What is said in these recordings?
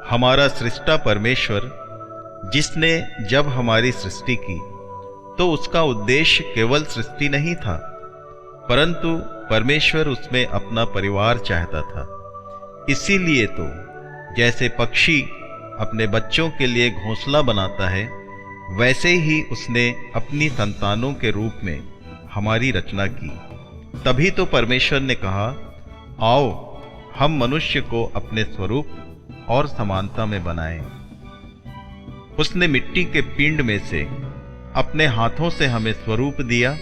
हमारा सृष्टा परमेश्वर, जिसने जब हमारी सृष्टि की तो उसका उद्देश्य केवल सृष्टि नहीं था, परंतु परमेश्वर उसमें अपना परिवार चाहता था। इसीलिए तो जैसे पक्षी अपने बच्चों के लिए घोंसला बनाता है, वैसे ही उसने अपनी संतानों के रूप में हमारी रचना की। तभी तो परमेश्वर ने कहा, आओ हम मनुष्य को अपने स्वरूप और समानता में बनाएं। उसने मिट्टी के पिंड में से अपने हाथों से हमें स्वरूप दिया,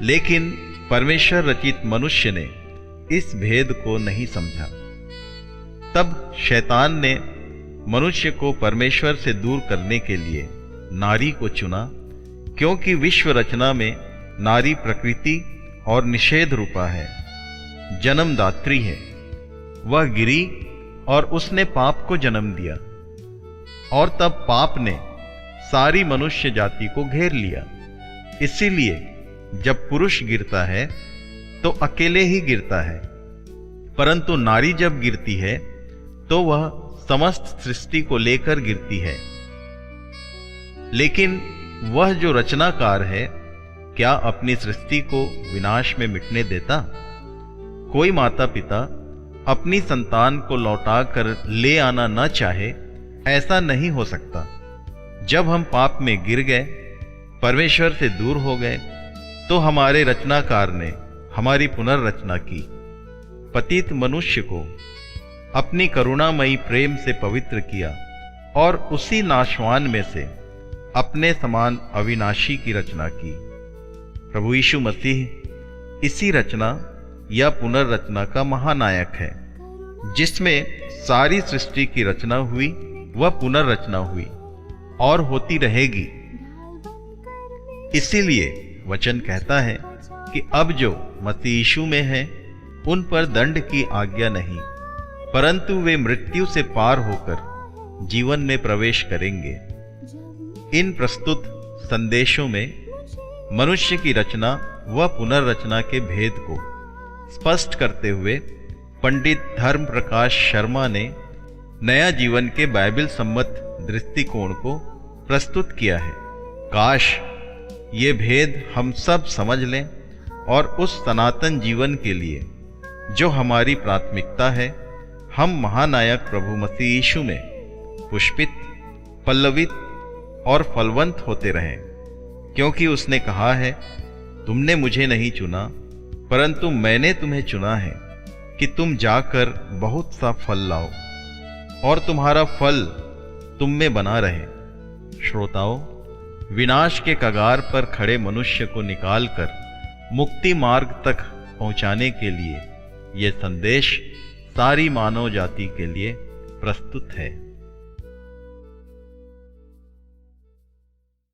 लेकिन परमेश्वर रचित मनुष्य ने इस भेद को नहीं समझा। तब शैतान ने मनुष्य को परमेश्वर से दूर करने के लिए नारी को चुना, क्योंकि विश्व रचना में नारी प्रकृति और निषेध रूपा है, जन्मदात्री है। वह गिरी और उसने पाप को जन्म दिया, और तब पाप ने सारी मनुष्य जाति को घेर लिया। इसीलिए जब पुरुष गिरता है तो अकेले ही गिरता है, परंतु नारी जब गिरती है तो वह समस्त सृष्टि को लेकर गिरती है। लेकिन वह जो रचनाकार है, क्या अपनी सृष्टि को विनाश में मिटने देता? कोई माता पिता अपनी संतान को लौटा कर ले आना न चाहे, ऐसा नहीं हो सकता। जब हम पाप में गिर गए, परमेश्वर से दूर हो गए, तो हमारे रचनाकार ने हमारी पुनर्रचना की। पतित मनुष्य को अपनी करुणामयी प्रेम से पवित्र किया और उसी नाशवान में से अपने समान अविनाशी की रचना की। प्रभु यीशु मसीह इसी रचना या पुनर्रचना का महानायक है, जिसमें सारी सृष्टि की रचना हुई व पुनर्रचना हुई और होती रहेगी। इसीलिए वचन कहता है कि अब जो मसीह यीशु में है, उन पर दंड की आज्ञा नहीं, परंतु वे मृत्यु से पार होकर जीवन में प्रवेश करेंगे। इन प्रस्तुत संदेशों में मनुष्य की रचना व पुनर्रचना के भेद को स्पष्ट करते हुए पंडित धर्म प्रकाश शर्मा ने नया जीवन के बाइबल सम्मत दृष्टिकोण को प्रस्तुत किया है। काश ये भेद हम सब समझ लें और उस सनातन जीवन के लिए जो हमारी प्राथमिकता है, हम महानायक प्रभु मसीह यीशु में पुष्पित, पल्लवित और फलवंत होते रहें, क्योंकि उसने कहा है, तुमने मुझे नहीं चुना, परंतु मैंने तुम्हें चुना है कि तुम जाकर बहुत सा फल लाओ और तुम्हारा फल तुम में बना रहे। श्रोताओं, विनाश के कगार पर खड़े मनुष्य को निकालकर मुक्ति मार्ग तक पहुंचाने के लिए यह संदेश सारी मानव जाति के लिए प्रस्तुत है।